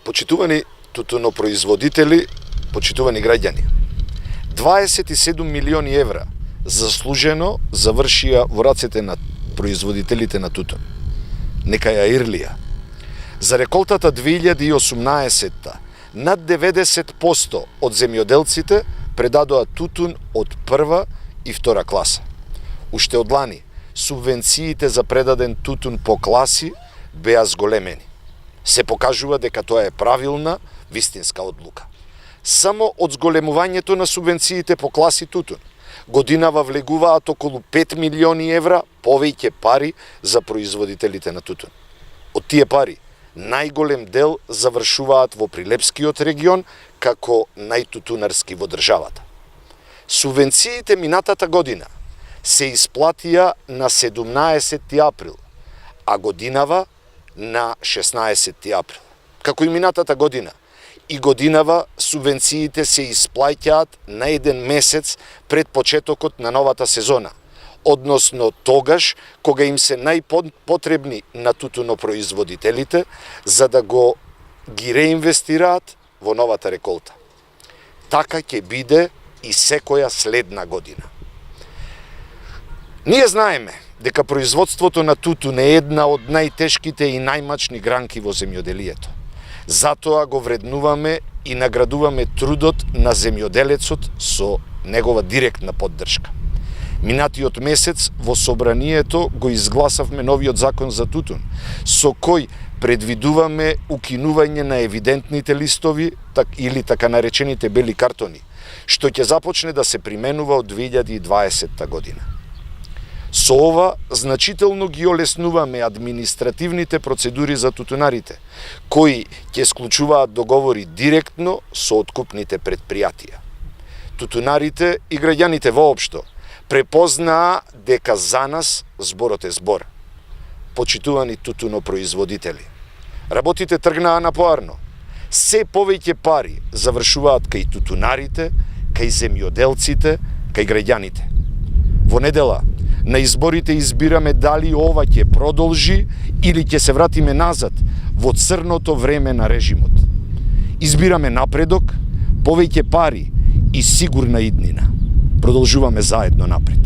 Почитувани тутунопроизводители, почитувани граѓани, 27 милиони евра заслужено завршија во рацете на производителите на тутун. Нека ја ирлија. За реколтата 2018 над 90% од земјоделците предадоа тутун од прва и втора класа. Уште од лани, субвенциите за предаден тутун по класи беа зголемени. Се покажува дека тоа е правилна, вистинска одлука. Само од зголемувањето на субвенциите по класи тутун годинава влегуваат околу 5 милиони евра повеќе пари за производителите на тутун. Од тие пари, најголем дел завршуваат во Прилепскиот регион како најтутунарски во државата. Субвенциите минатата година се исплатија на 17 април, а годинава на 16 април. Како и минатата година, и годинава субвенциите се исплаќаат на еден месец пред почетокот на новата сезона, односно тогаш кога им се најпотребни на тутунопроизводителите за да ги реинвестираат во новата реколта. Така ќе биде и секоја следна година. Ние знаеме дека производството на тутун е една од најтешките и најмачни гранки во земјоделието. Затоа го вреднуваме и наградуваме трудот на земјоделецот со негова директна поддршка. Минатиот месец во собранието го изгласавме новиот закон за тутун, со кој предвидуваме укинување на евидентните листови или така наречените бели картони, што ќе започне да се применува од 2020 година. Со ова значително ги олеснуваме административните процедури за тутунарите, кои ќе склучуваат договори директно со откупните предпријатија. Тутунарите и граѓаните воопшто препознаа дека за нас зборот е збор. Почитувани тутунопроизводители, работите тргнаа напоарно. Се повеќе пари завршуваат кај тутунарите, кај земјоделците, кај граѓаните. Во недела, на изборите избираме дали ова ќе продолжи или ќе се вратиме назад во црното време на режимот. Избираме напредок, повеќе пари и сигурна иднина. Продолжуваме заедно напред.